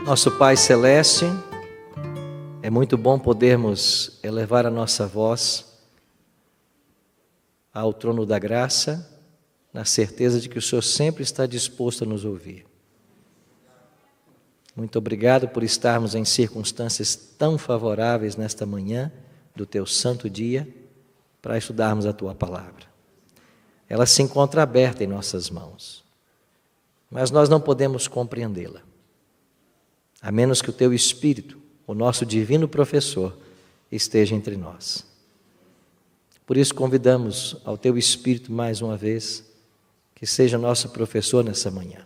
Nosso Pai Celeste, é muito bom podermos elevar a nossa voz ao trono da graça, na certeza de que o Senhor sempre está disposto a nos ouvir. Muito obrigado por estarmos em circunstâncias tão favoráveis nesta manhã do Teu santo dia, para estudarmos a Tua palavra. Ela se encontra aberta em nossas mãos, mas nós não podemos compreendê-la, a menos que o Teu Espírito, o nosso divino professor, esteja entre nós. Por isso convidamos ao Teu Espírito mais uma vez, que seja nosso professor nessa manhã.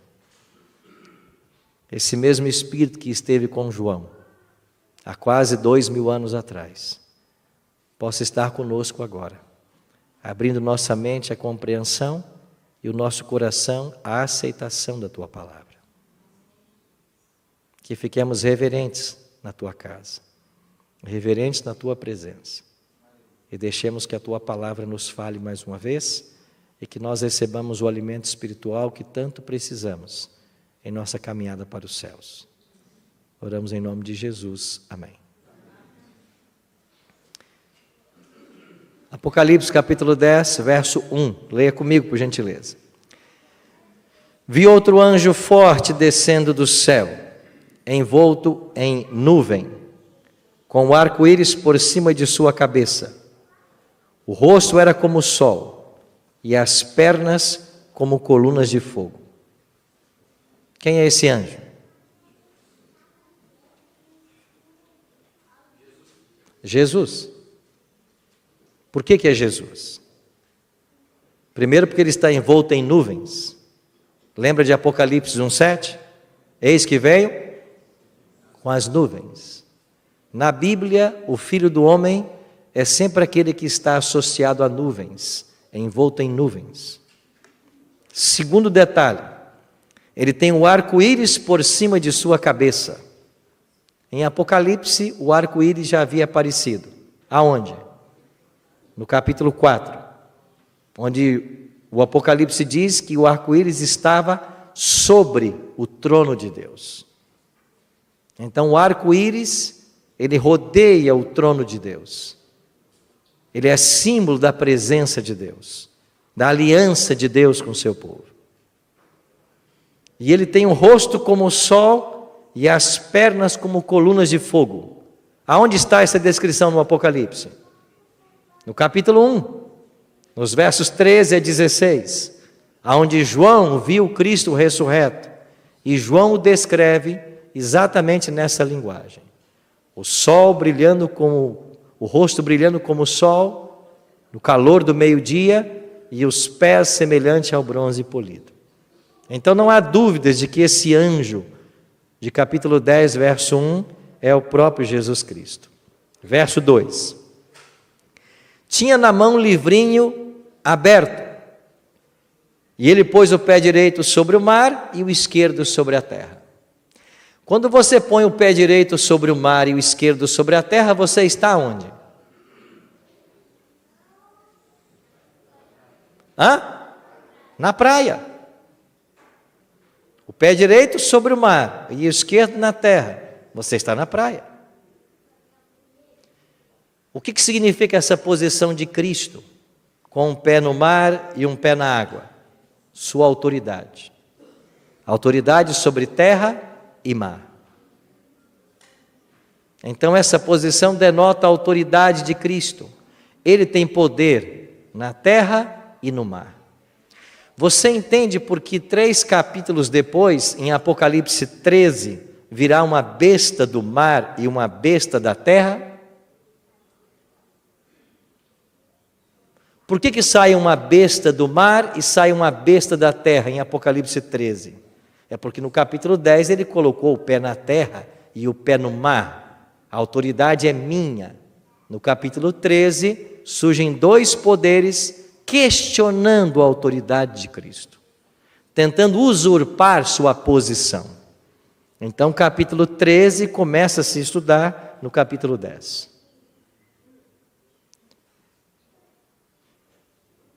Esse mesmo Espírito que esteve com João, há quase 2000 anos atrás, possa estar conosco agora, abrindo nossa mente à compreensão e o nosso coração à aceitação da Tua palavra. Que fiquemos reverentes na Tua casa, reverentes na Tua presença, e deixemos que a Tua palavra nos fale mais uma vez, e que nós recebamos o alimento espiritual que tanto precisamos em nossa caminhada para os céus. Oramos em nome de Jesus. Amém. Apocalipse capítulo 10, verso 1. Leia comigo, por gentileza. Vi outro anjo forte descendo do céu, envolto em nuvem, com o arco-íris por cima de sua cabeça. O rosto era como o sol, e as pernas como colunas de fogo. Quem é esse anjo? Jesus. Por que é Jesus? Primeiro, porque ele está envolto em nuvens. Lembra de Apocalipse 1:7? Eis que veio com as nuvens. Na Bíblia, o Filho do Homem é sempre aquele que está associado a nuvens, envolto em nuvens. Segundo detalhe, ele tem o arco-íris por cima de sua cabeça. Em Apocalipse, o arco-íris já havia aparecido. Aonde? No capítulo 4, onde o Apocalipse diz que o arco-íris estava sobre o trono de Deus. Então o arco-íris, ele rodeia o trono de Deus. Ele é símbolo da presença de Deus, da aliança de Deus com o seu povo. E ele tem o rosto como o sol e as pernas como colunas de fogo. Aonde está essa descrição no Apocalipse? No capítulo 1, nos versos 13 a 16, aonde João viu Cristo ressurreto, e João o descreve exatamente nessa linguagem. O sol brilhando como, o rosto brilhando como o sol, no calor do meio-dia, e os pés semelhante ao bronze polido. Então não há dúvidas de que esse anjo, de capítulo 10, verso 1, é o próprio Jesus Cristo. Verso 2. Tinha na mão um livrinho aberto, e ele pôs o pé direito sobre o mar e o esquerdo sobre a terra. Quando você põe o pé direito sobre o mar e o esquerdo sobre a terra, você está onde? Na praia. O pé direito sobre o mar e o esquerdo na terra, você está na praia. O que significa essa posição de Cristo, com um pé no mar e um pé na água? Sua autoridade. Autoridade sobre terra e mar. Então essa posição denota a autoridade de Cristo. Ele tem poder na terra e no mar. Você entende por que 3 capítulos depois, em Apocalipse 13, virá uma besta do mar e uma besta da terra? Por que sai uma besta do mar e sai uma besta da terra em Apocalipse 13? É porque no capítulo 10 ele colocou o pé na terra e o pé no mar. A autoridade é minha. No capítulo 13 surgem 2 poderes questionando a autoridade de Cristo, tentando usurpar sua posição. Então capítulo 13 começa a se estudar no capítulo 10.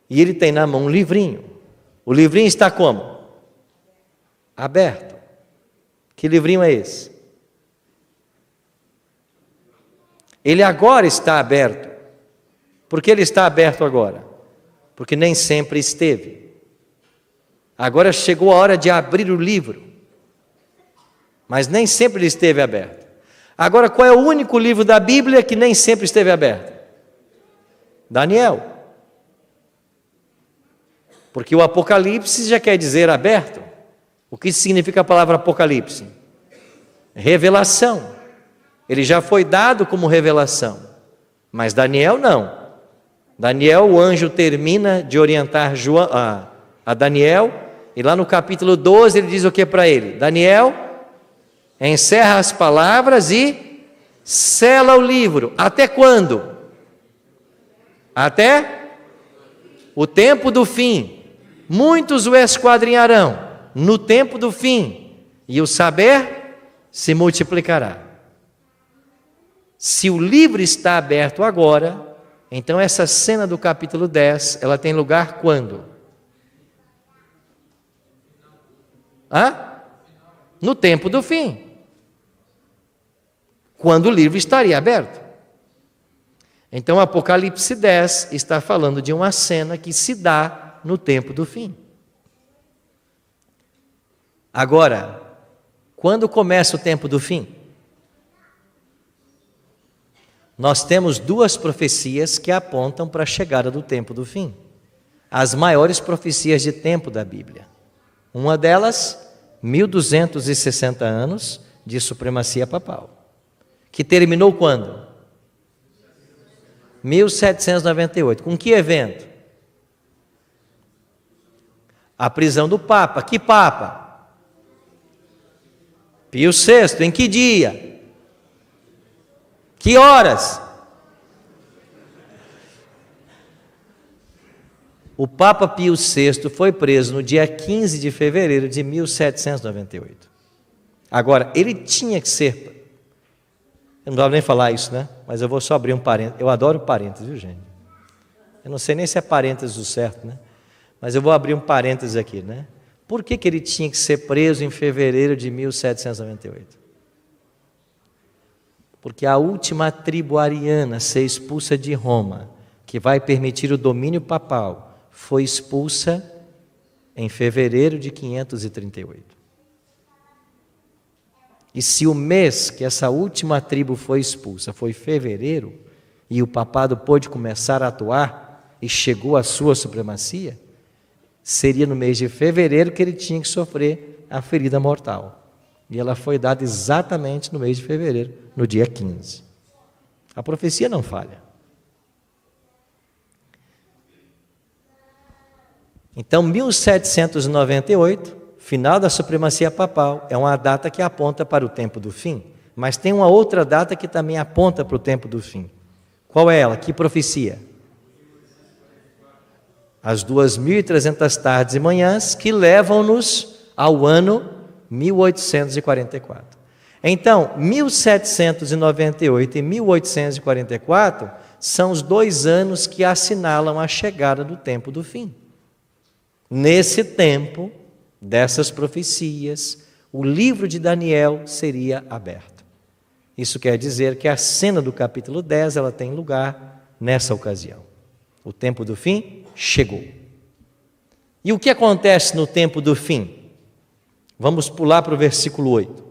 E ele tem na mão um livrinho. O livrinho está como? Aberto. Que livrinho é esse? Ele agora está aberto. Por que ele está aberto agora? Porque nem sempre esteve. Agora chegou a hora de abrir o livro. Mas nem sempre ele esteve aberto. Agora, qual é o único livro da Bíblia que nem sempre esteve aberto? Daniel. Porque o Apocalipse já quer dizer aberto. O que significa a palavra Apocalipse? Revelação. Ele já foi dado como revelação. Mas Daniel não. Daniel, o anjo termina de orientar a Daniel, e lá no capítulo 12 ele diz o que para ele? Daniel, encerra as palavras e sela o livro. Até quando? Até o tempo do fim. Muitos o esquadrinharão no tempo do fim, e o saber se multiplicará. Se o livro está aberto agora, então essa cena do capítulo 10, ela tem lugar quando? No tempo do fim. Quando o livro estaria aberto. Então Apocalipse 10 está falando de uma cena que se dá no tempo do fim. Agora, quando começa o tempo do fim? Nós temos duas profecias que apontam para a chegada do tempo do fim. As maiores profecias de tempo da Bíblia. Uma delas, 1260 anos de supremacia papal. Que terminou quando? 1798. Com que evento? A prisão do Papa. Que Papa? Pio VI. Em que dia? Que horas? O Papa Pio VI foi preso no dia 15 de fevereiro de 1798. Agora, ele tinha que ser... Eu não dava nem falar isso, né? Mas eu vou só abrir um parênteses. Eu adoro parênteses, viu, gente? Eu não sei nem se é parênteses o certo, né? Mas eu vou abrir um parênteses aqui, né? Por que ele tinha que ser preso em fevereiro de 1798? Porque a última tribo ariana a ser expulsa de Roma, que vai permitir o domínio papal, foi expulsa em fevereiro de 538. E se o mês que essa última tribo foi expulsa foi fevereiro, e o papado pôde começar a atuar e chegou à sua supremacia, seria no mês de fevereiro que ele tinha que sofrer a ferida mortal. E ela foi dada exatamente no mês de fevereiro, no dia 15. A profecia não falha. Então, 1798, final da supremacia papal, é uma data que aponta para o tempo do fim. Mas tem uma outra data que também aponta para o tempo do fim. Qual é ela? Que profecia? As 2.300 tardes e manhãs que levam-nos ao ano 1844. Então, 1798 e 1844 são os 2 anos que assinalam a chegada do tempo do fim. Nesse tempo, dessas profecias, o livro de Daniel seria aberto. Isso quer dizer que a cena do capítulo 10, ela tem lugar nessa ocasião. O tempo do fim chegou. E o que acontece no tempo do fim? Vamos pular para o versículo 8.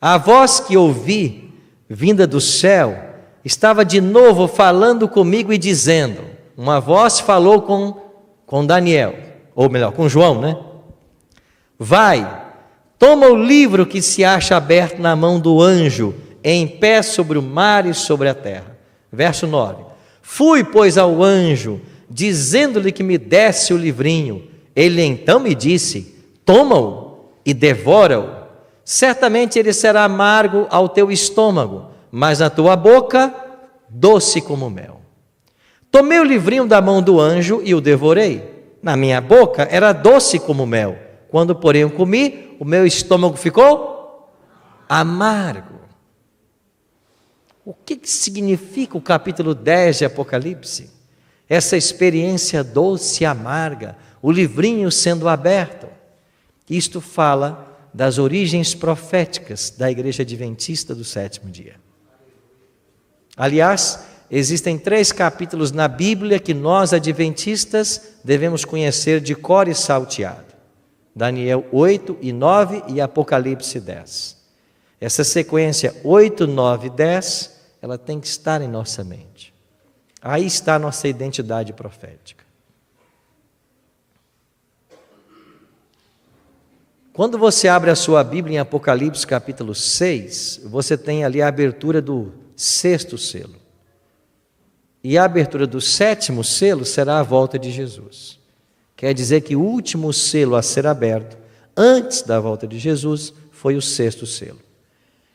A voz que ouvi, vinda do céu, estava de novo falando comigo e dizendo, uma voz falou com Daniel, ou melhor, com João, né? Vai, toma o livro que se acha aberto na mão do anjo, em pé sobre o mar e sobre a terra. Verso 9. Fui, pois, ao anjo, dizendo-lhe que me desse o livrinho. Ele então me disse, toma-o e devora-o. Certamente ele será amargo ao teu estômago, mas na tua boca, doce como mel. Tomei o livrinho da mão do anjo e o devorei. Na minha boca era doce como mel. Quando, porém, o comi, o meu estômago ficou amargo. O que significa o capítulo 10 de Apocalipse? Essa experiência doce e amarga, o livrinho sendo aberto. Isto fala das origens proféticas da Igreja Adventista do sétimo dia. Aliás, existem 3 capítulos na Bíblia que nós, adventistas, devemos conhecer de cor e salteado. Daniel 8 e 9 e Apocalipse 10. Essa sequência 8, 9 e 10, ela tem que estar em nossa mente. Aí está a nossa identidade profética. Quando você abre a sua Bíblia em Apocalipse capítulo 6, você tem ali a abertura do 6º selo. E a abertura do 7º selo será a volta de Jesus. Quer dizer que o último selo a ser aberto, antes da volta de Jesus, foi o 6º selo.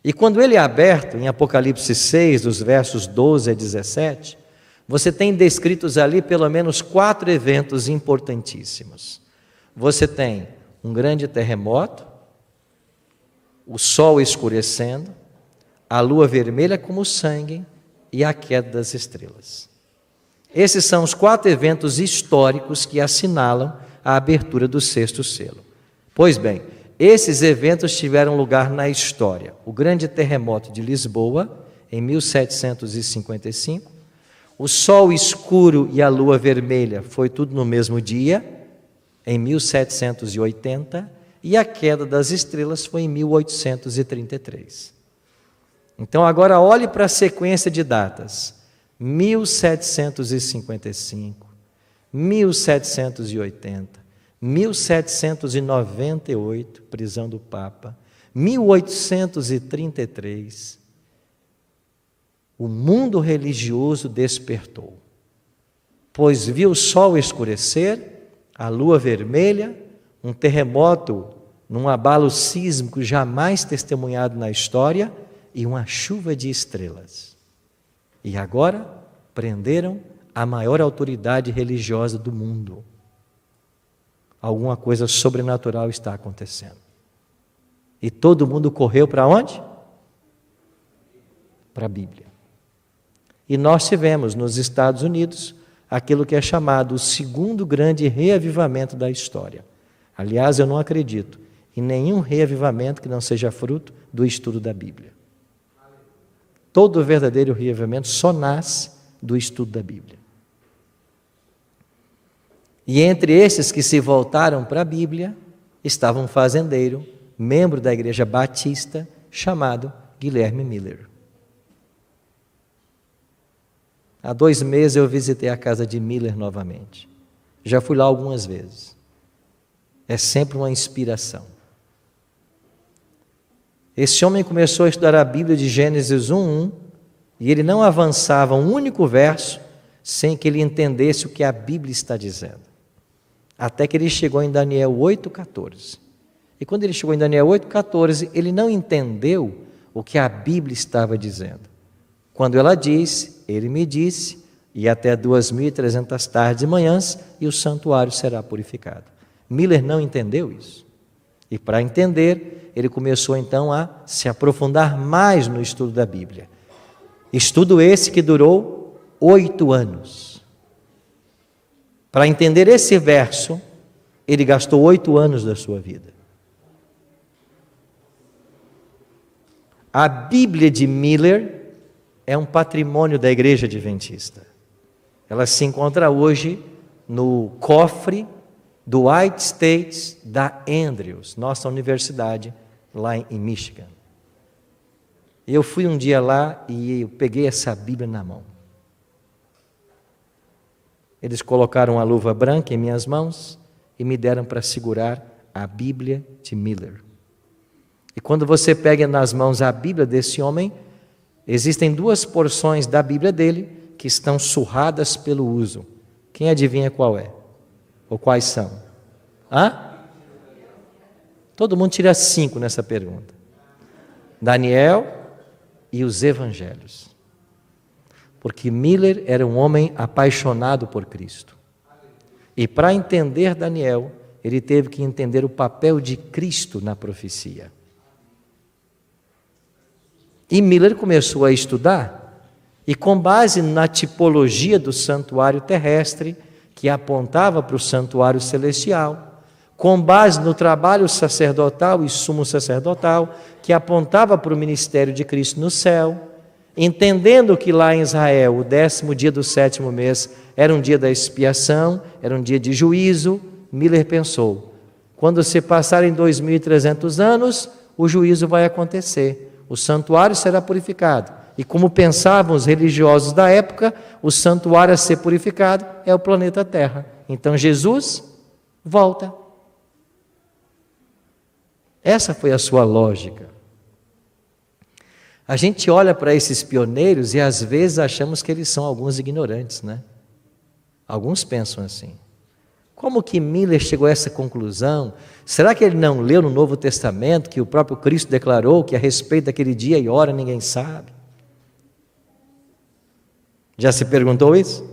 E quando ele é aberto, em Apocalipse 6, dos versos 12 a 17, você tem descritos ali pelo menos 4 eventos importantíssimos. Você tem um grande terremoto, o sol escurecendo, a lua vermelha como sangue e a queda das estrelas. Esses são os 4 eventos históricos que assinalam a abertura do 6º selo. Pois bem, esses eventos tiveram lugar na história. O grande terremoto de Lisboa, em 1755, o sol escuro e a lua vermelha foi tudo no mesmo dia, em 1780, e a queda das estrelas foi em 1833. Então agora olhe para a sequência de datas. 1755, 1780, 1798, prisão do Papa, 1833, o mundo religioso despertou, pois viu o sol escurecer, a lua vermelha, um terremoto num abalo sísmico jamais testemunhado na história e uma chuva de estrelas. E agora prenderam a maior autoridade religiosa do mundo. Alguma coisa sobrenatural está acontecendo. E todo mundo correu para onde? Para a Bíblia. E nós tivemos nos Estados Unidos aquilo que é chamado o segundo grande reavivamento da história. Aliás, eu não acredito em nenhum reavivamento que não seja fruto do estudo da Bíblia. Todo verdadeiro reavivamento só nasce do estudo da Bíblia. E entre esses que se voltaram para a Bíblia, estava um fazendeiro, membro da Igreja Batista, chamado Guilherme Miller. Há 2 meses eu visitei a casa de Miller novamente. Já fui lá algumas vezes. É sempre uma inspiração. Esse homem começou a estudar a Bíblia de Gênesis 1:1 e ele não avançava um único verso sem que ele entendesse o que a Bíblia está dizendo. Até que ele chegou em Daniel 8:14. E quando ele chegou em Daniel 8:14, ele não entendeu o que a Bíblia estava dizendo. Quando ela disse, ele me disse, e até 2.300 tardes e manhãs, e o santuário será purificado. Miller não entendeu isso. E para entender, ele começou então a se aprofundar mais no estudo da Bíblia. Estudo esse que durou 8 anos. Para entender esse verso, ele gastou 8 anos da sua vida. A Bíblia de Miller é um patrimônio da Igreja Adventista. Ela se encontra hoje no cofre do White States da Andrews, nossa universidade lá em Michigan. Eu fui um dia lá e eu peguei essa Bíblia na mão. Eles colocaram a luva branca em minhas mãos e me deram para segurar a Bíblia de Miller. E quando você pega nas mãos a Bíblia desse homem, existem 2 porções da Bíblia dele que estão surradas pelo uso. Quem adivinha qual é? Ou quais são? Todo mundo tira 5 nessa pergunta. Daniel e os Evangelhos. Porque Miller era um homem apaixonado por Cristo. E para entender Daniel, ele teve que entender o papel de Cristo na profecia. E Miller começou a estudar, e com base na tipologia do santuário terrestre, que apontava para o santuário celestial, com base no trabalho sacerdotal e sumo sacerdotal, que apontava para o ministério de Cristo no céu, Entendendo que lá em Israel, o 10º dia do 7º mês, era um dia da expiação, era um dia de juízo, Miller pensou, quando se passarem 2.300 anos, o juízo vai acontecer, o santuário será purificado. E como pensavam os religiosos da época, o santuário a ser purificado é o planeta Terra. Então Jesus volta. Essa foi a sua lógica. A gente olha para esses pioneiros e às vezes achamos que eles são alguns ignorantes, né? Alguns pensam assim. Como que Miller chegou a essa conclusão? Será que ele não leu no Novo Testamento que o próprio Cristo declarou que a respeito daquele dia e hora ninguém sabe? Já se perguntou isso?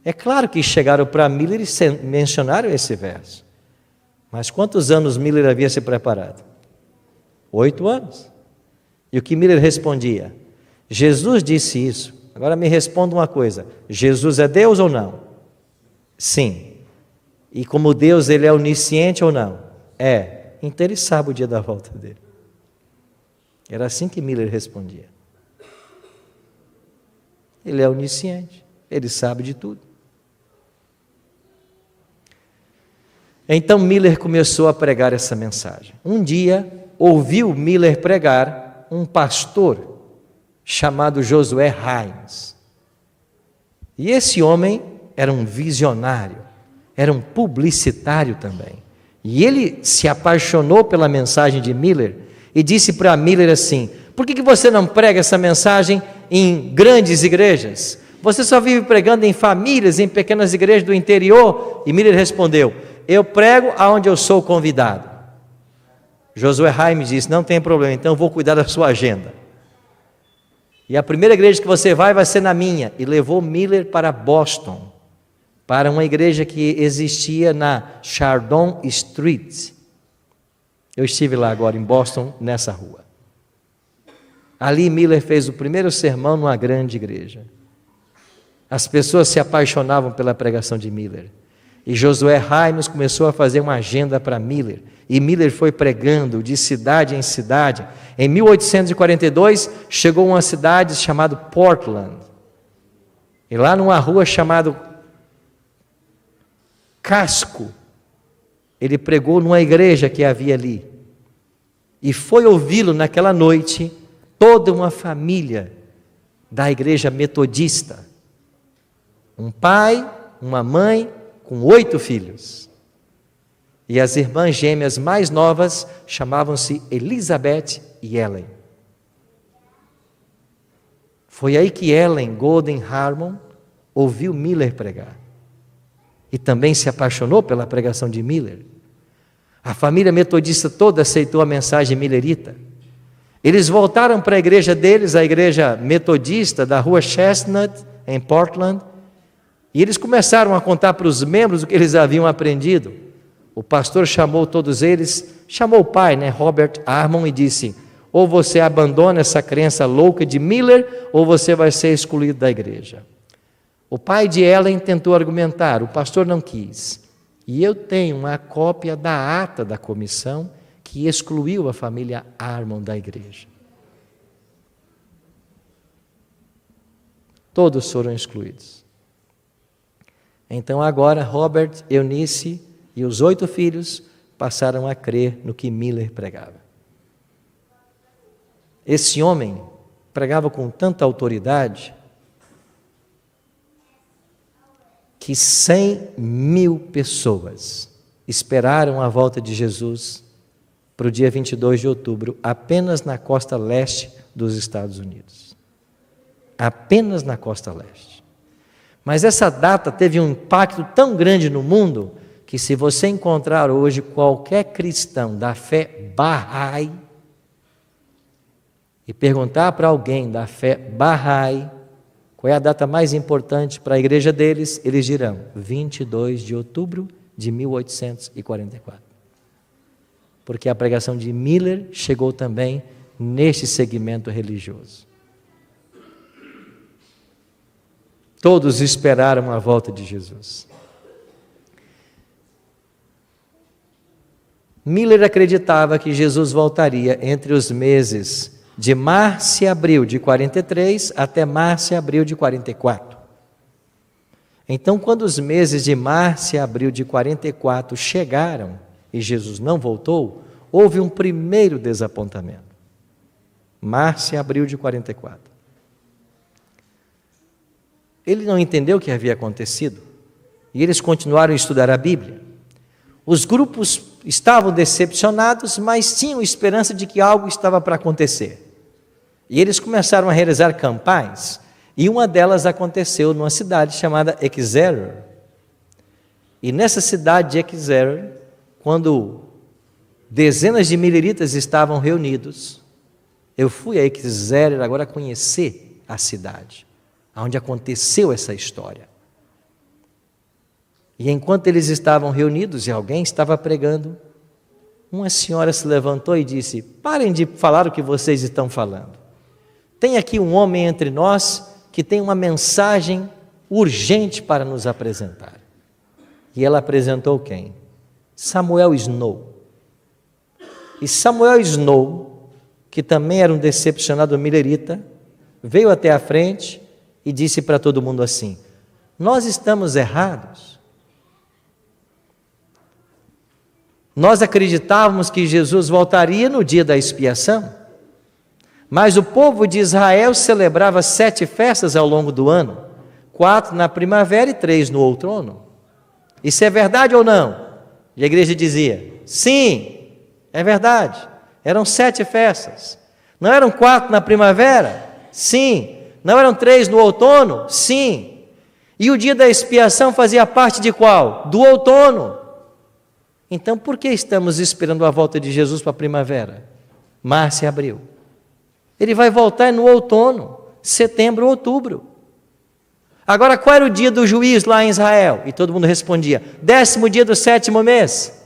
É claro que chegaram para Miller e mencionaram esse verso. Mas quantos anos Miller havia se preparado? 8 anos. E o que Miller respondia? Jesus disse isso. Agora me responda uma coisa. Jesus é Deus ou não? Sim. E como Deus, ele é onisciente ou não? É. Então ele sabe o dia da volta dele. Era assim que Miller respondia. Ele é onisciente. Ele sabe de tudo. Então Miller começou a pregar essa mensagem. Um dia, ouviu Miller pregar um pastor chamado Josué Hines. E esse homem era um visionário, era um publicitário também. E ele se apaixonou pela mensagem de Miller e disse para Miller assim: por que você não prega essa mensagem em grandes igrejas? Você só vive pregando em famílias, em pequenas igrejas do interior? E Miller respondeu: eu prego aonde eu sou convidado. Josué Hines disse: não tem problema, então eu vou cuidar da sua agenda. E a primeira igreja que você vai ser na minha. E levou Miller para Boston, para uma igreja que existia na Chardon Street. Eu estive lá agora em Boston, nessa rua. Ali Miller fez o primeiro sermão numa grande igreja. As pessoas se apaixonavam pela pregação de Miller. E Josué Hines começou a fazer uma agenda para Miller. E Miller foi pregando de cidade em cidade. Em 1842, chegou a uma cidade chamada Portland. E lá numa rua chamada Casco, ele pregou numa igreja que havia ali. E foi ouvi-lo naquela noite toda uma família da igreja metodista. Um pai, uma mãe, com 8 filhos. E as irmãs gêmeas mais novas chamavam-se Elizabeth e Ellen. Foi aí que Ellen Golden Harmon ouviu Miller pregar. E também se apaixonou pela pregação de Miller. A família metodista toda aceitou a mensagem millerita. Eles voltaram para a igreja deles, a igreja metodista da rua Chestnut, em Portland, e eles começaram a contar para os membros o que eles haviam aprendido. O pastor chamou todos eles, chamou o pai, Robert Harmon, e disse: ou você abandona essa crença louca de Miller, ou você vai ser excluído da igreja. O pai de Ellen tentou argumentar, o pastor não quis. E eu tenho uma cópia da ata da comissão que excluiu a família Harmon da igreja. Todos foram excluídos. Então agora Robert, Eunice e os 8 filhos passaram a crer no que Miller pregava. Esse homem pregava com tanta autoridade que 100.000 pessoas esperaram a volta de Jesus para o dia 22 de outubro, apenas na costa leste dos Estados Unidos. Apenas na costa leste. Mas essa data teve um impacto tão grande no mundo, que se você encontrar hoje qualquer cristão da fé Bahá'í, e perguntar para alguém da fé Bahá'í, qual é a data mais importante para a igreja deles, eles dirão 22 de outubro de 1844. Porque a pregação de Miller chegou também neste segmento religioso. Todos esperaram a volta de Jesus. Miller acreditava que Jesus voltaria entre os meses de março e abril de 43 até março e abril de 44. Então, quando os meses de março e abril de 44 chegaram e Jesus não voltou, houve um primeiro desapontamento. Março e abril de 44. Ele não entendeu o que havia acontecido e eles continuaram a estudar a Bíblia. Os grupos estavam decepcionados, mas tinham esperança de que algo estava para acontecer. E eles começaram a realizar campanhas, e uma delas aconteceu numa cidade chamada Exeter. E nessa cidade de Exeter, quando dezenas de mileritas estavam reunidos, eu fui a Exeter agora conhecer a cidade, onde aconteceu essa história. E enquanto eles estavam reunidos e alguém estava pregando, uma senhora se levantou e disse: parem de falar o que vocês estão falando. Tem aqui um homem entre nós que tem uma mensagem urgente para nos apresentar. E ela apresentou quem? Samuel Snow. E Samuel Snow, que também era um decepcionado milerita, veio até a frente e disse para todo mundo assim: nós estamos errados. Nós acreditávamos que Jesus voltaria no dia da expiação, mas o povo de Israel celebrava 7 festas ao longo do ano, 4 na primavera e 3 no outono. Isso é verdade ou não? E a igreja dizia: sim, é verdade. Eram 7 festas. Não eram 4 na primavera? Sim. Não eram 3 no outono? Sim. E o dia da expiação fazia parte de qual? Do outono. Então, por que estamos esperando a volta de Jesus para a primavera? Março e abril. Ele vai voltar no outono, setembro, outubro. Agora, qual era o dia do juiz lá em Israel? E todo mundo respondia: 10º dia do 7º mês.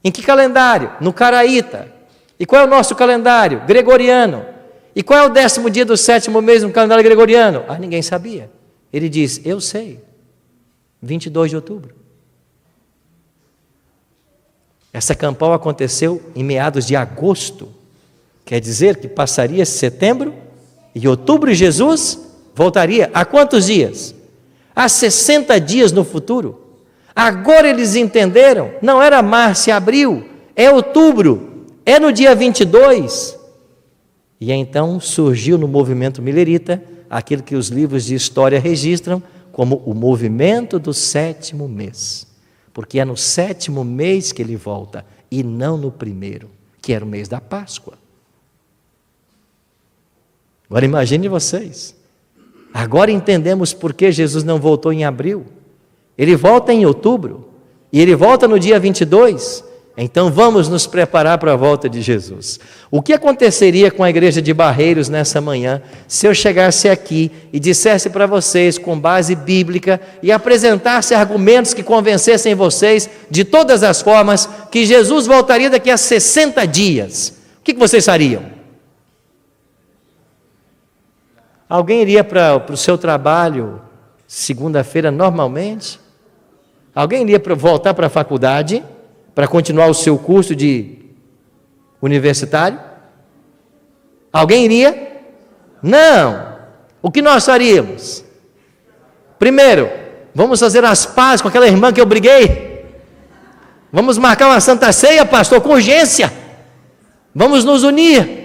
Em que calendário? No Caraíta. E qual é o nosso calendário? Gregoriano. E qual é o 10º dia do 7º mês no calendário gregoriano? Ah, ninguém sabia. Ele diz: eu sei. 22 de outubro. Essa campanha aconteceu em meados de agosto. Quer dizer que passaria setembro e outubro e Jesus voltaria a quantos dias? A 60 dias no futuro. Agora eles entenderam, não era março e abril, é outubro, é no dia 22. E então surgiu no movimento milerita aquilo que os livros de história registram como o movimento do 7º mês. Porque é no 7º mês que ele volta, e não no primeiro, que era o mês da Páscoa. Agora imagine vocês, agora entendemos por que Jesus não voltou em abril, ele volta em outubro, e ele volta no dia 22, então vamos nos preparar para a volta de Jesus. O que aconteceria com a igreja de Barreiros nessa manhã, se eu chegasse aqui e dissesse para vocês, com base bíblica, e apresentasse argumentos que convencessem vocês, de todas as formas, que Jesus voltaria daqui a 60 dias? O que vocês fariam? Alguém iria para o seu trabalho segunda-feira normalmente? Alguém iria voltar para a faculdade para continuar o seu curso de universitário? Alguém iria? Não. O que nós faríamos? Primeiro, vamos fazer as pazes com aquela irmã que eu briguei. Vamos marcar uma santa ceia, pastor, com urgência. Vamos nos unir.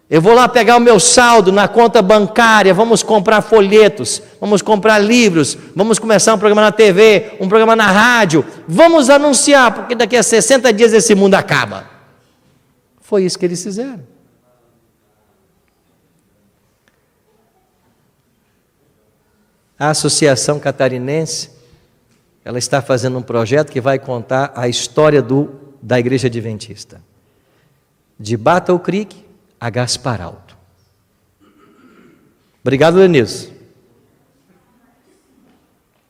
Eu vou lá pegar o meu saldo na conta bancária, vamos comprar folhetos, vamos comprar livros, vamos começar um programa na TV, um programa na rádio, vamos anunciar, porque daqui a 60 dias esse mundo acaba. Foi isso que eles fizeram. A Associação Catarinense, ela está fazendo um projeto que vai contar a história da Igreja Adventista. De Battle Creek a Gaspar Alto. Obrigado, Lenilson,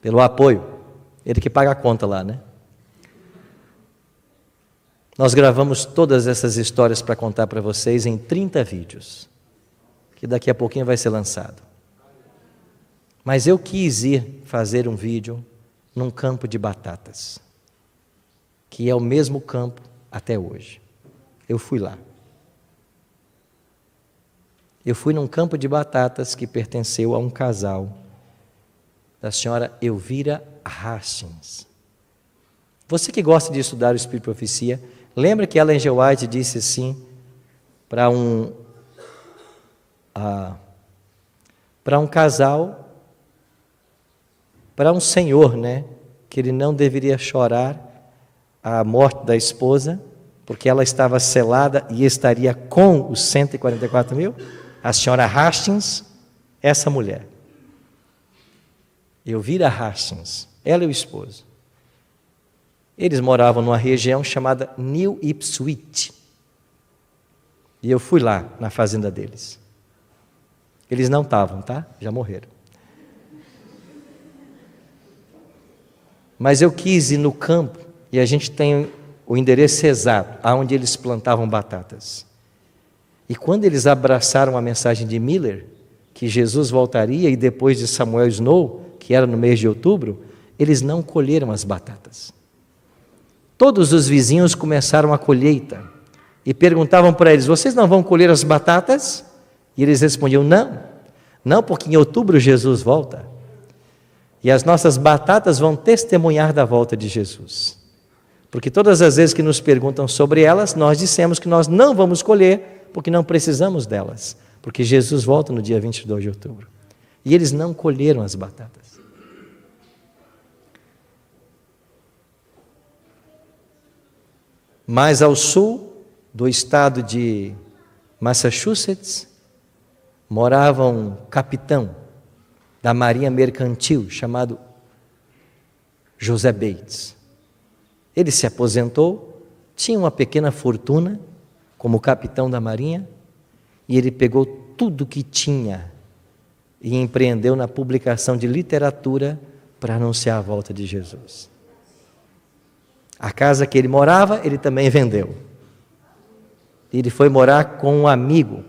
pelo apoio. Ele que paga a conta lá, né? Nós gravamos todas essas histórias para contar para vocês em 30 vídeos, que daqui a pouquinho vai ser lançado. Mas eu quis ir fazer um vídeo num campo de batatas, que é o mesmo campo até hoje. Eu fui lá. Eu fui num campo de batatas que pertenceu a um casal, da senhora Elvira Hastings. Você que gosta de estudar o Espírito de Profecia, lembra que Ellen G. White disse assim para um casal, para um senhor, né, que ele não deveria chorar a morte da esposa, porque ela estava selada e estaria com os 144 mil? A senhora Hastings, essa mulher. Elvira Hastings, ela e o esposo. Eles moravam numa região chamada New Ipswich. E eu fui lá, na fazenda deles. Eles não estavam, tá? Já morreram. Mas eu quis ir no campo, e a gente tem o endereço exato, aonde eles plantavam batatas. E quando eles abraçaram a mensagem de Miller, que Jesus voltaria, e depois de Samuel Snow, que era no mês de outubro, eles não colheram as batatas. Todos os vizinhos começaram a colheita, e perguntavam para eles: vocês não vão colher as batatas? E eles respondiam: não, porque em outubro Jesus volta. E as nossas batatas vão testemunhar da volta de Jesus. Porque todas as vezes que nos perguntam sobre elas, nós dissemos que nós não vamos colher, porque não precisamos delas. Porque Jesus volta no dia 22 de outubro. E eles não colheram as batatas. Mais ao sul do estado de Massachusetts, morava um capitão da Marinha Mercantil, chamado José Bates. Ele se aposentou, tinha uma pequena fortuna como capitão da Marinha, e ele pegou tudo que tinha e empreendeu na publicação de literatura para anunciar a volta de Jesus. A casa que ele morava, ele também vendeu. Ele foi morar com um amigo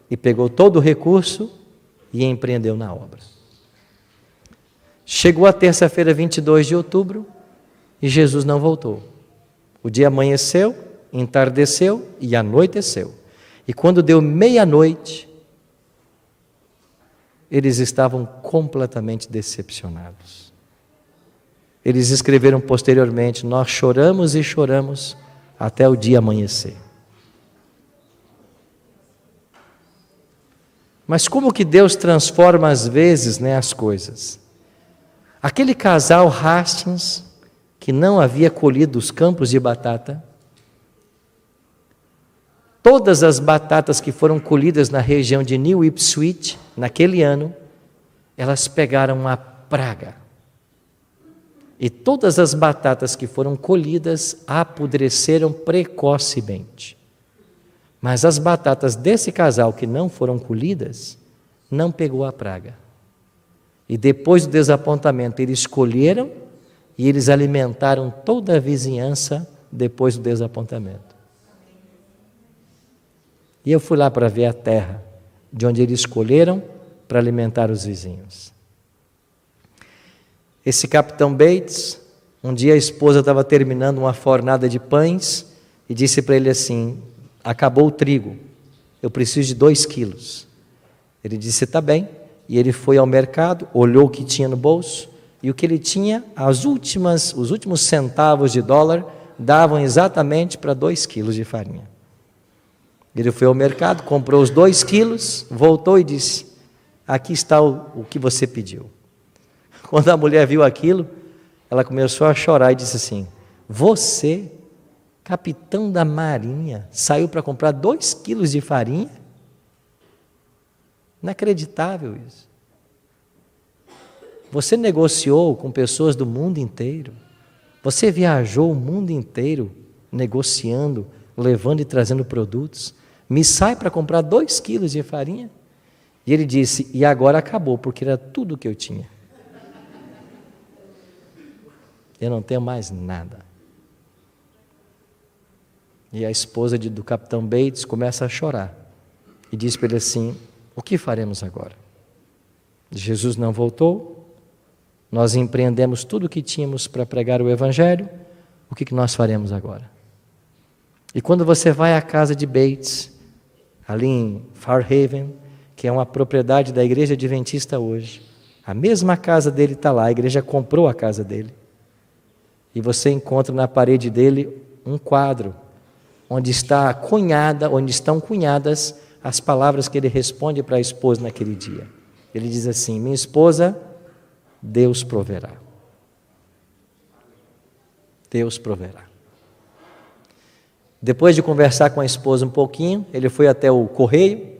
e pegou todo o recurso e empreendeu na obra. Chegou a terça-feira, 22 de outubro, e Jesus não voltou. O dia amanheceu, entardeceu e anoiteceu. E quando deu meia-noite, eles estavam completamente decepcionados. Eles escreveram posteriormente: nós choramos e choramos até o dia amanhecer. Mas como que Deus transforma às vezes, as coisas? Aquele casal Hastings, que não havia colhido os campos de batata, todas as batatas que foram colhidas na região de New Ipswich, naquele ano, elas pegaram uma praga. E todas as batatas que foram colhidas apodreceram precocemente. Mas as batatas desse casal que não foram colhidas, não pegou a praga. E depois do desapontamento, eles colheram e eles alimentaram toda a vizinhança depois do desapontamento. E eu fui lá para ver a terra, de onde eles colheram para alimentar os vizinhos. Esse capitão Bates, um dia a esposa estava terminando uma fornada de pães e disse para ele assim: acabou o trigo, eu preciso de 2 quilos. Ele disse: está bem. E ele foi ao mercado, olhou o que tinha no bolso, e o que ele tinha, os últimos centavos de dólar, davam exatamente para 2 quilos de farinha. Ele foi ao mercado, comprou os 2 quilos, voltou e disse: aqui está o que você pediu. Quando a mulher viu aquilo, ela começou a chorar e disse assim: você, capitão da Marinha, saiu para comprar 2 quilos de farinha? Inacreditável isso. Você negociou com pessoas do mundo inteiro. Você viajou o mundo inteiro negociando, levando e trazendo produtos. Me sai para comprar 2 quilos de farinha? E ele disse: e agora acabou, porque era tudo que eu tinha. Eu não tenho mais nada. E a esposa do capitão Bates começa a chorar. E diz para ele assim: o que faremos agora? Jesus não voltou, nós empreendemos tudo o que tínhamos para pregar o Evangelho, o que nós faremos agora? E quando você vai à casa de Bates, ali em Fairhaven, que é uma propriedade da Igreja Adventista hoje. A mesma casa dele está lá, a igreja comprou a casa dele. E você encontra na parede dele um quadro, onde estão cunhadas as palavras que ele responde para a esposa naquele dia. Ele diz assim: minha esposa, Deus proverá. Deus proverá. Depois de conversar com a esposa um pouquinho, ele foi até o correio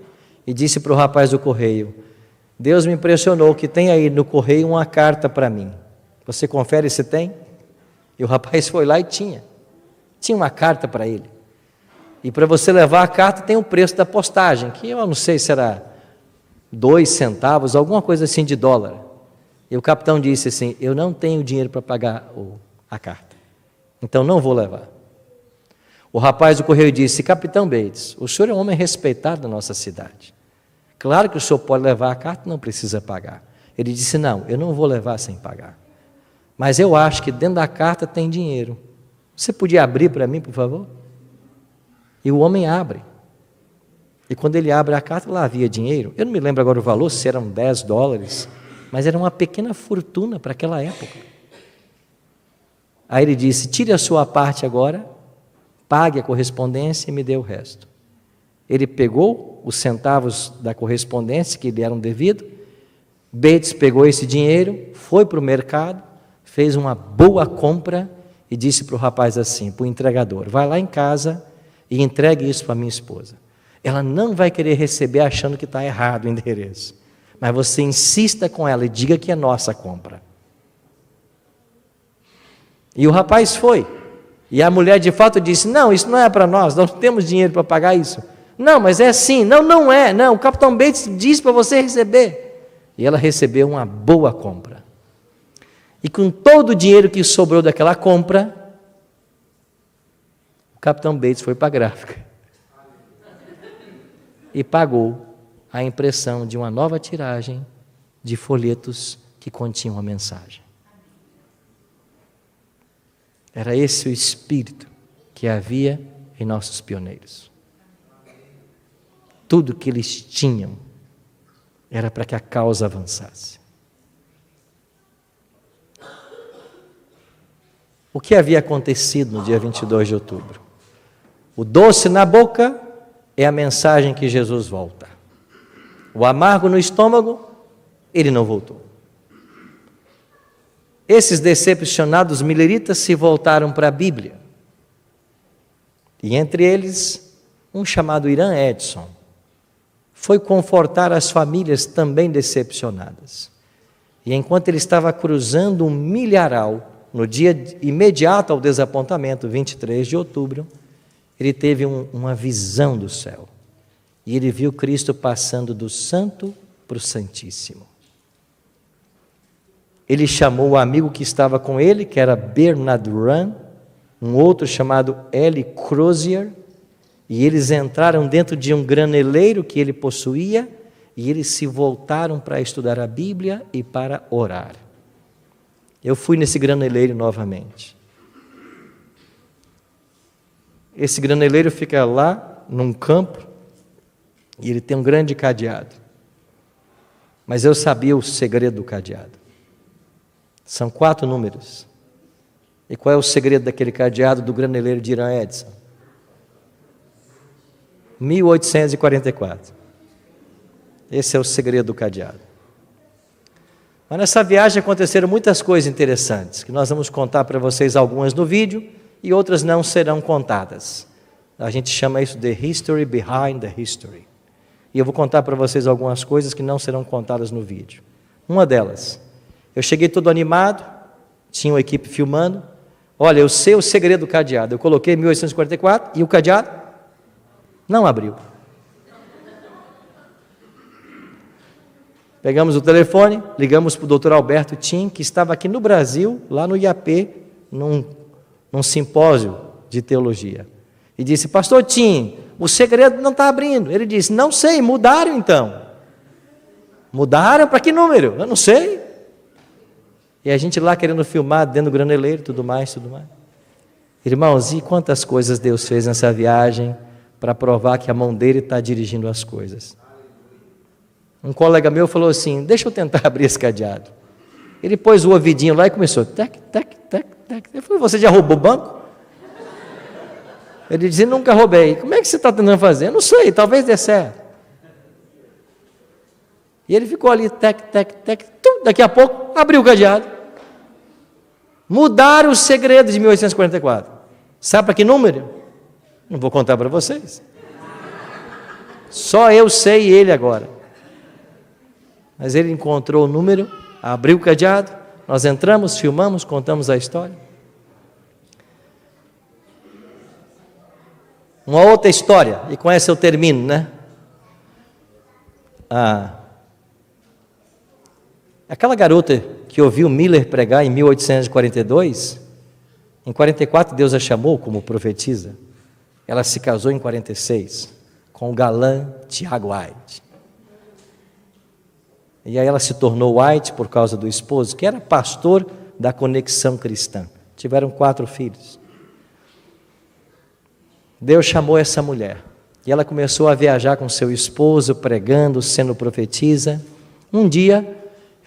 e disse para o rapaz do correio: Deus me impressionou que tem aí no correio uma carta para mim. Você confere se tem? E o rapaz foi lá e tinha uma carta para ele. E para você levar a carta tem o preço da postagem, que eu não sei se era 2 centavos, alguma coisa assim de dólar. E o capitão disse assim: eu não tenho dinheiro para pagar a carta, então não vou levar. O rapaz do correio disse: capitão Bates, o senhor é um homem respeitado na nossa cidade. Claro que o senhor pode levar a carta, não precisa pagar. Ele disse: não, eu não vou levar sem pagar. Mas eu acho que dentro da carta tem dinheiro. Você podia abrir para mim, por favor? E o homem abre. E quando ele abre a carta, lá havia dinheiro. Eu não me lembro agora o valor, se eram 10 dólares, mas era uma pequena fortuna para aquela época. Aí ele disse: tire a sua parte agora, pague a correspondência e me dê o resto. Ele pegou os centavos da correspondência que lhe eram devidos. Bates pegou esse dinheiro, foi para o mercado, fez uma boa compra e disse para o rapaz assim, para o entregador: vai lá em casa e entregue isso para minha esposa. Ela não vai querer receber achando que está errado o endereço, mas você insista com ela e diga que é nossa compra. E o rapaz foi. E a mulher de fato disse: não, isso não é para nós não temos dinheiro para pagar isso. Não, mas é assim. Não, não é. Não, o capitão Bates disse para você receber. E ela recebeu uma boa compra. E com todo o dinheiro que sobrou daquela compra, o capitão Bates foi para a gráfica e pagou a impressão de uma nova tiragem de folhetos que continham a mensagem. Era esse o espírito que havia em nossos pioneiros. Tudo que eles tinham era para que a causa avançasse. O que havia acontecido no dia 22 de outubro? O doce na boca é a mensagem que Jesus volta. O amargo no estômago, ele não voltou. Esses decepcionados mileritas se voltaram para a Bíblia. E entre eles, um chamado Irã Edson, foi confortar as famílias também decepcionadas. E enquanto ele estava cruzando um milharal, no dia imediato ao desapontamento, 23 de outubro, ele teve uma visão do céu. E ele viu Cristo passando do santo para o santíssimo. Ele chamou o amigo que estava com ele, que era Bernard Run, um outro chamado Eli Crozier, e eles entraram dentro de um graneleiro que ele possuía, e eles se voltaram para estudar a Bíblia e para orar. Eu fui nesse graneleiro novamente. Esse graneleiro fica lá, num campo, e ele tem um grande cadeado. Mas eu sabia o segredo do cadeado. São 4 números. E qual é o segredo daquele cadeado do graneleiro de Irã Edson? 1844. Esse é o segredo do cadeado. Mas nessa viagem aconteceram muitas coisas interessantes, que nós vamos contar para vocês algumas no vídeo, e outras não serão contadas. A gente chama isso de History Behind the History. E eu vou contar para vocês algumas coisas que não serão contadas no vídeo. Uma delas, eu cheguei todo animado, tinha uma equipe filmando. Olha, eu sei o segredo do cadeado. Eu coloquei 1844 e o cadeado não abriu. Pegamos o telefone, ligamos para o doutor Alberto Tim, que estava aqui no Brasil, lá no IAP, num simpósio de teologia. E disse: pastor Tim, o segredo não está abrindo. Ele disse: não sei, mudaram então. Mudaram para que número? Eu não sei. E a gente lá querendo filmar dentro do graneleiro, tudo mais. Irmãos, e quantas coisas Deus fez nessa viagem, para provar que a mão dele está dirigindo as coisas. Um colega meu falou assim, deixa eu tentar abrir esse cadeado. Ele pôs o ouvidinho lá e começou, tec, tec, tec, tec. Eu falei, você já roubou o banco? Ele disse, nunca roubei. Como é que você está tentando fazer? Eu não sei, talvez dê certo. E ele ficou ali, tec, tec, tec, daqui a pouco abriu o cadeado. Mudaram o segredo de 1844. Sabe para que número? Não vou contar para vocês. Só eu sei e ele agora. Mas ele encontrou o número, abriu o cadeado, nós entramos, filmamos, contamos a história. Uma outra história, e com essa eu termino, né? Aquela garota que ouviu Miller pregar em 1842, em 44 Deus a chamou como profetisa. Ela se casou em 46 com o galã Tiago White. E aí ela se tornou White por causa do esposo, que era pastor da Conexão Cristã. Tiveram 4 filhos. Deus chamou essa mulher. E ela começou a viajar com seu esposo, pregando, sendo profetisa. Um dia,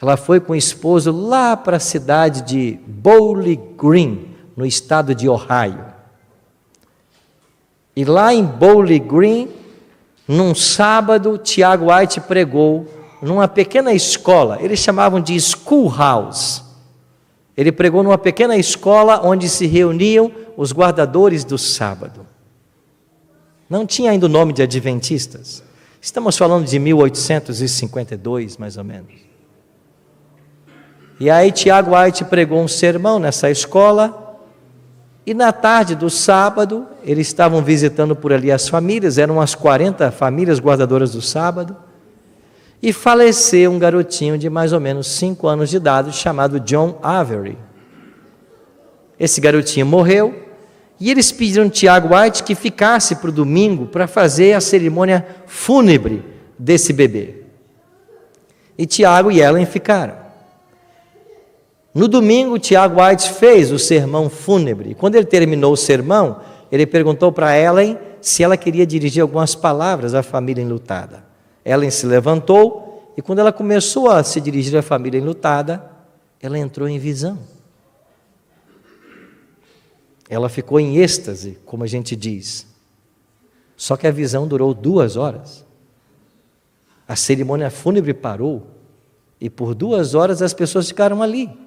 ela foi com o esposo lá para a cidade de Bowling Green, no estado de Ohio. E lá em Bowling Green, num sábado, Tiago White pregou numa pequena escola, eles chamavam de schoolhouse. Ele pregou numa pequena escola onde se reuniam os guardadores do sábado. Não tinha ainda o nome de adventistas. Estamos falando de 1852, mais ou menos. E aí Tiago White pregou um sermão nessa escola, e na tarde do sábado, eles estavam visitando por ali as famílias, eram umas 40 famílias guardadoras do sábado, e faleceu um garotinho de mais ou menos 5 anos de idade, chamado John Avery. Esse garotinho morreu, e eles pediram a Tiago White que ficasse para o domingo para fazer a cerimônia fúnebre desse bebê. E Tiago e Ellen ficaram. No domingo, Tiago White fez o sermão fúnebre. Quando ele terminou o sermão, ele perguntou para Ellen se ela queria dirigir algumas palavras à família enlutada. Ellen se levantou e quando ela começou a se dirigir à família enlutada, ela entrou em visão. Ela ficou em êxtase, como a gente diz. Só que a visão durou 2 horas. A cerimônia fúnebre parou e por 2 horas as pessoas ficaram ali.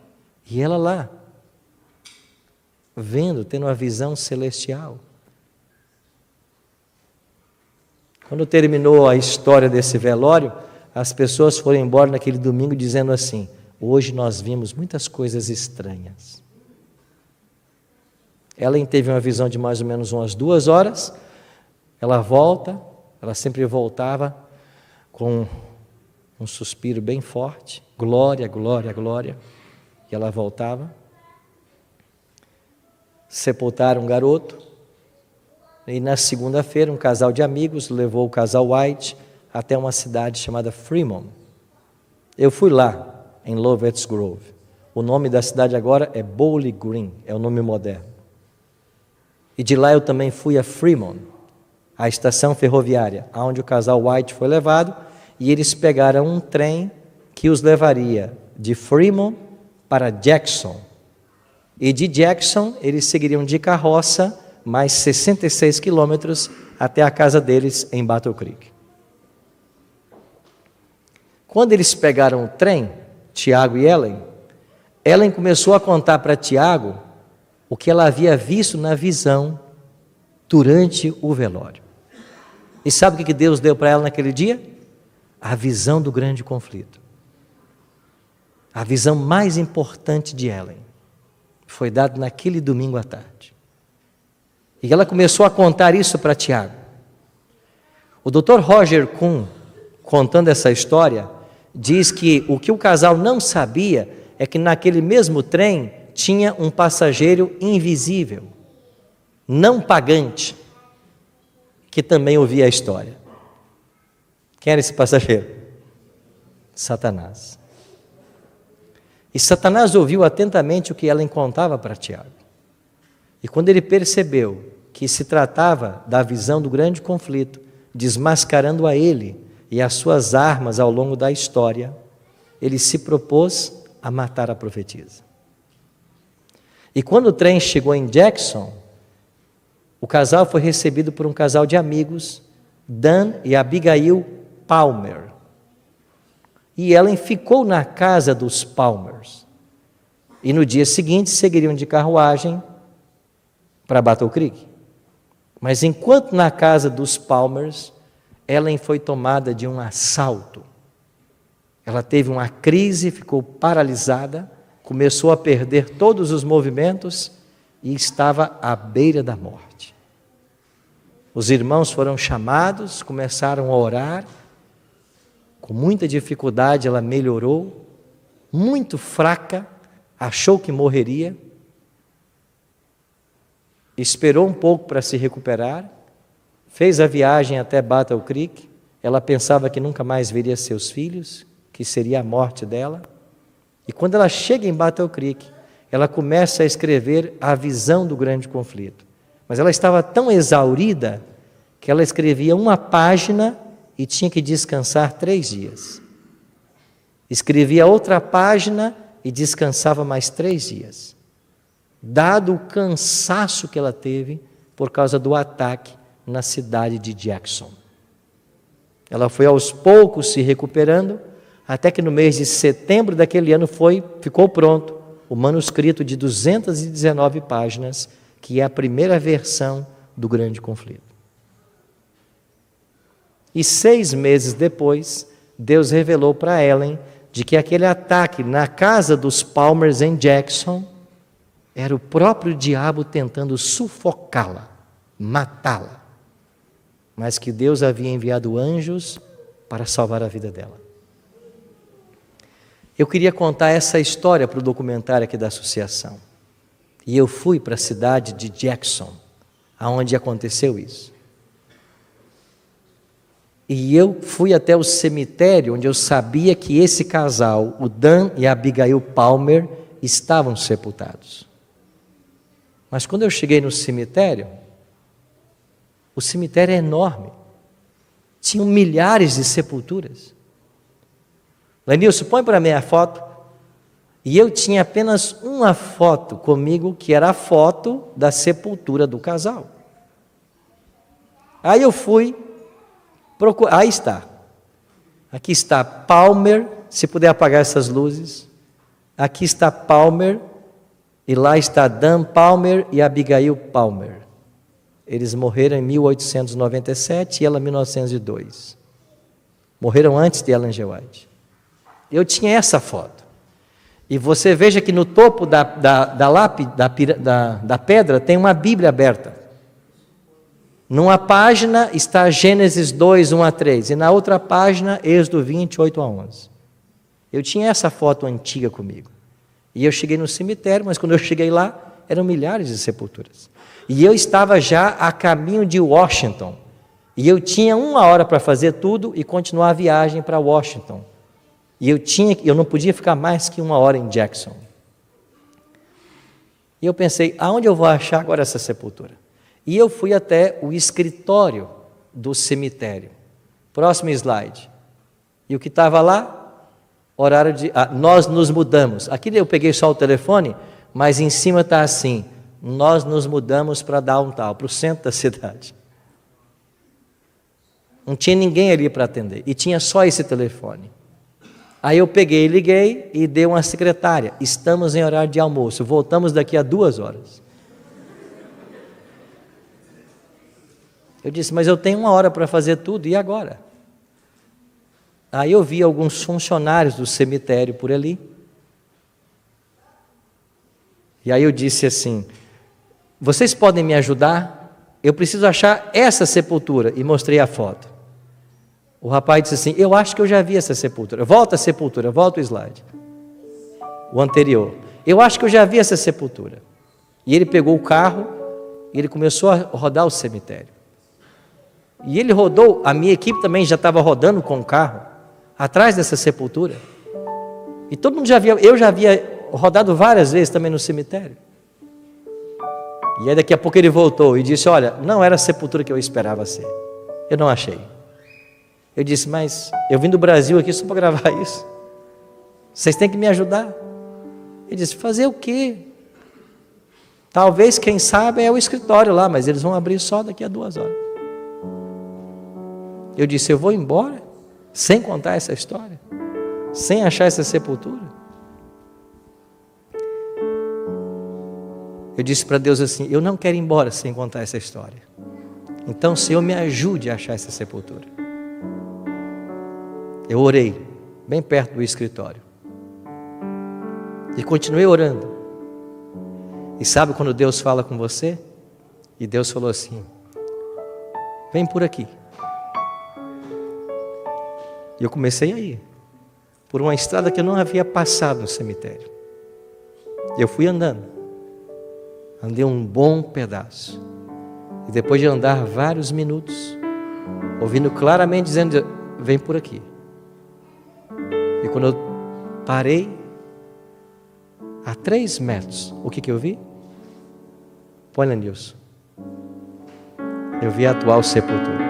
E ela lá, vendo, tendo uma visão celestial. Quando terminou a história desse velório, as pessoas foram embora naquele domingo dizendo assim, hoje nós vimos muitas coisas estranhas. Ellen teve uma visão de mais ou menos umas 2 horas, ela volta, ela sempre voltava com um suspiro bem forte, glória, glória, glória. E ela voltava, sepultaram um garoto, e na segunda-feira um casal de amigos levou o casal White até uma cidade chamada Fremont. Eu fui lá, em Lovett's Grove. O nome da cidade agora é Bowling Green, é o nome moderno. E de lá eu também fui a Fremont, a estação ferroviária, onde o casal White foi levado, e eles pegaram um trem que os levaria de Fremont para Jackson, e de Jackson eles seguiriam de carroça mais 66 quilômetros até a casa deles em Battle Creek. Quando eles pegaram o trem, Tiago e Ellen começou a contar para Tiago o que ela havia visto na visão durante o velório. E sabe o que Deus deu para ela naquele dia? A visão do grande conflito. A visão mais importante de Ellen foi dada naquele domingo à tarde. E ela começou a contar isso para Tiago. O Dr. Roger Kuhn, contando essa história, diz que o casal não sabia é que naquele mesmo trem tinha um passageiro invisível, não pagante, que também ouvia a história. Quem era esse passageiro? Satanás. E Satanás ouviu atentamente o que Ellen contava para Tiago. E quando ele percebeu que se tratava da visão do grande conflito, desmascarando a ele e as suas armas ao longo da história, ele se propôs a matar a profetisa. E quando o trem chegou em Jackson, o casal foi recebido por um casal de amigos, Dan e Abigail Palmer. E Ellen ficou na casa dos Palmers. E no dia seguinte seguiriam de carruagem para Battle Creek. Mas enquanto na casa dos Palmers, Ellen foi tomada de um assalto. Ela teve uma crise, ficou paralisada, começou a perder todos os movimentos e estava à beira da morte. Os irmãos foram chamados, começaram a orar. Com muita dificuldade ela melhorou, muito fraca, achou que morreria. Esperou um pouco para se recuperar, fez a viagem até Battle Creek. Ela pensava que nunca mais veria seus filhos, que seria a morte dela. E quando ela chega em Battle Creek, ela começa a escrever a visão do grande conflito. Mas ela estava tão exaurida que ela escrevia uma página e tinha que descansar 3 dias. Escrevia outra página e descansava mais 3 dias. Dado o cansaço que ela teve por causa do ataque na cidade de Jackson. Ela foi aos poucos se recuperando, até que no mês de setembro daquele ano ficou pronto o manuscrito de 219 páginas, que é a primeira versão do grande conflito. E 6 meses depois, Deus revelou para Ellen de que aquele ataque na casa dos Palmers em Jackson era o próprio diabo tentando sufocá-la, matá-la, mas que Deus havia enviado anjos para salvar a vida dela. Eu queria contar essa história para o documentário aqui da associação. E eu fui para a cidade de Jackson, aonde aconteceu isso. E eu fui até o cemitério onde eu sabia que esse casal, o Dan e a Abigail Palmer, estavam sepultados. Mas quando eu cheguei no cemitério, o cemitério é enorme. Tinham milhares de sepulturas. Lenilson, põe para mim a foto. E eu tinha apenas uma foto comigo, que era a foto da sepultura do casal. Aí eu fui procurar. Aí está. Aqui está Palmer. Se puder apagar essas luzes. Aqui está Palmer. E lá está Dan Palmer e Abigail Palmer. Eles morreram em 1897 e ela em 1902. Morreram antes de Ellen G. White. Eu tinha essa foto. E você veja que no topo da pedra tem uma Bíblia aberta. Numa página está Gênesis 2, 1 a 3. E na outra página, Êxodo 20, 8 a 11. Eu tinha essa foto antiga comigo. E eu cheguei no cemitério, mas quando eu cheguei lá, eram milhares de sepulturas. E eu estava já a caminho de Washington. E eu tinha 1 hora para fazer tudo e continuar a viagem para Washington. E eu não podia ficar mais que 1 hora em Jackson. E eu pensei, aonde eu vou achar agora essa sepultura? E eu fui até o escritório do cemitério. Próximo slide. E o que estava lá? Horário de... nós nos mudamos. Aqui eu peguei só o telefone, mas em cima está assim, nós nos mudamos para downtown, para o centro da cidade. Não tinha ninguém ali para atender. E tinha só esse telefone. Aí eu peguei, liguei e dei uma secretária. Estamos em horário de almoço, voltamos daqui a 2 horas. Eu disse, mas eu tenho 1 hora para fazer tudo, e agora? Aí eu vi alguns funcionários do cemitério por ali. E aí eu disse assim, vocês podem me ajudar? Eu preciso achar essa sepultura. E mostrei a foto. O rapaz disse assim, eu acho que eu já vi essa sepultura. Volta a sepultura, volta o slide. O anterior. Eu acho que eu já vi essa sepultura. E ele pegou o carro e ele começou a rodar o cemitério. E ele rodou, a minha equipe também já estava rodando com o carro, atrás dessa sepultura. E todo mundo eu já havia rodado várias vezes também no cemitério. E aí daqui a pouco ele voltou e disse, olha, não era a sepultura que eu esperava ser. Eu não achei. Eu disse, mas eu vim do Brasil aqui só para gravar isso. Vocês têm que me ajudar. Ele disse, fazer o quê? Talvez, quem sabe, é o escritório lá, mas eles vão abrir só daqui a 2 horas. Eu disse, eu vou embora, sem contar essa história, sem achar essa sepultura. Eu disse para Deus assim, eu não quero ir embora sem contar essa história. Então, Senhor, me ajude a achar essa sepultura. Eu orei, bem perto do escritório. E continuei orando. E sabe quando Deus fala com você? E Deus falou assim, vem por aqui. E eu comecei a ir, por uma estrada que eu não havia passado no cemitério. Eu fui andando. Andei um bom pedaço. E depois de andar vários minutos, ouvindo claramente dizendo, vem por aqui. E quando eu parei, a 3 metros, o que eu vi? Põe lá, Nilson. Eu vi a atual sepultura.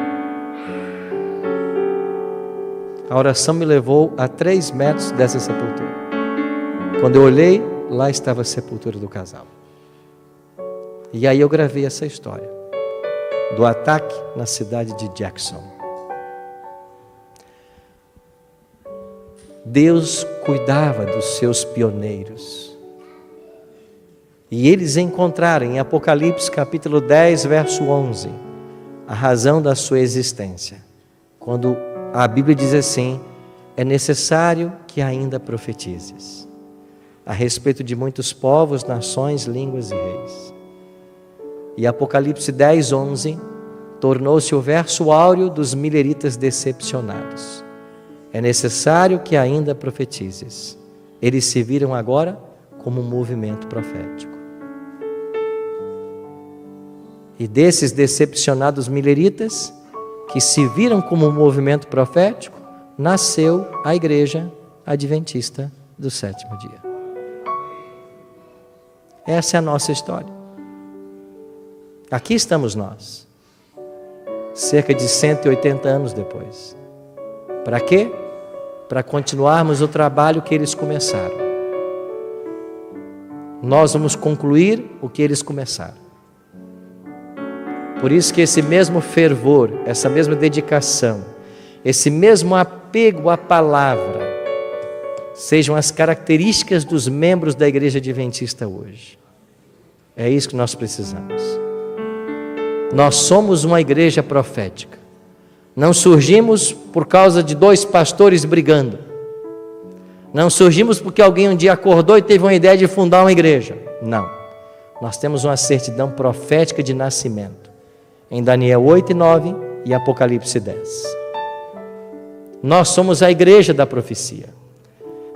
A oração me levou a 3 metros dessa sepultura. Quando eu olhei, lá estava a sepultura do casal. E aí eu gravei essa história do ataque na cidade de Jackson. Deus cuidava dos seus pioneiros. E eles encontraram em Apocalipse capítulo 10, verso 11, a razão da sua existência. Quando a Bíblia diz assim, é necessário que ainda profetizes a respeito de muitos povos, nações, línguas e reis. E Apocalipse 10, 11 tornou-se o verso áureo dos mileritas decepcionados. É necessário que ainda profetizes. Eles se viram agora como um movimento profético. E desses decepcionados mileritas, que se viram como um movimento profético, nasceu a Igreja Adventista do Sétimo Dia. Essa é a nossa história. Aqui estamos nós, cerca de 180 anos depois. Para quê? Para continuarmos o trabalho que eles começaram. Nós vamos concluir o que eles começaram. Por isso que esse mesmo fervor, essa mesma dedicação, esse mesmo apego à palavra, sejam as características dos membros da Igreja Adventista hoje. É isso que nós precisamos. Nós somos uma igreja profética. Não surgimos por causa de 2 pastores brigando. Não surgimos porque alguém um dia acordou e teve uma ideia de fundar uma igreja. Não. Nós temos uma certidão profética de nascimento. Em Daniel 8 e 9 e Apocalipse 10. Nós somos a igreja da profecia,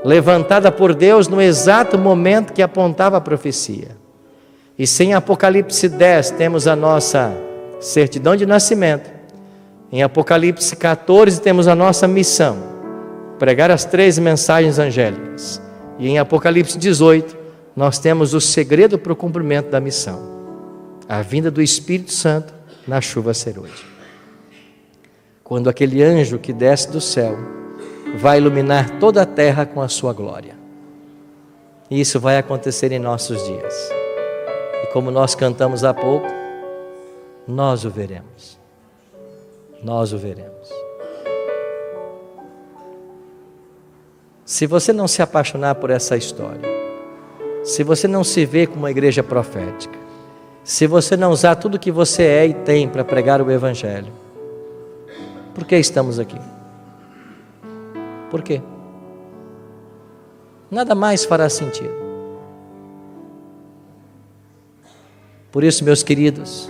levantada por Deus no exato momento que apontava a profecia. E sem Apocalipse 10 temos a nossa certidão de nascimento. Em Apocalipse 14 temos a nossa missão, pregar as 3 mensagens angélicas. E em Apocalipse 18 nós temos o segredo para o cumprimento da missão, a vinda do Espírito Santo na chuva serôdia. Quando aquele anjo que desce do céu vai iluminar toda a terra com a sua glória. E isso vai acontecer em nossos dias. E como nós cantamos há pouco, nós o veremos. Nós o veremos. Se você não se apaixonar por essa história, se você não se vê como uma igreja profética, se você não usar tudo que você é e tem para pregar o Evangelho, por que estamos aqui? Por quê? Nada mais fará sentido. Por isso, meus queridos,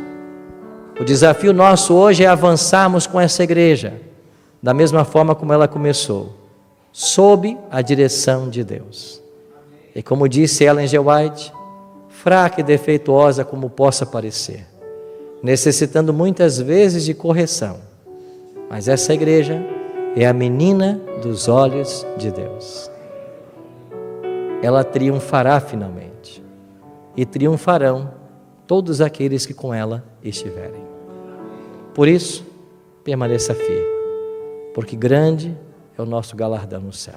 o desafio nosso hoje é avançarmos com essa igreja, da mesma forma como ela começou, sob a direção de Deus. E como disse Ellen G. White, fraca e defeituosa como possa parecer, necessitando muitas vezes de correção, mas essa igreja é a menina dos olhos de Deus. Ela triunfará finalmente, e triunfarão todos aqueles que com ela estiverem. Por isso, permaneça firme, porque grande é o nosso galardão no céu.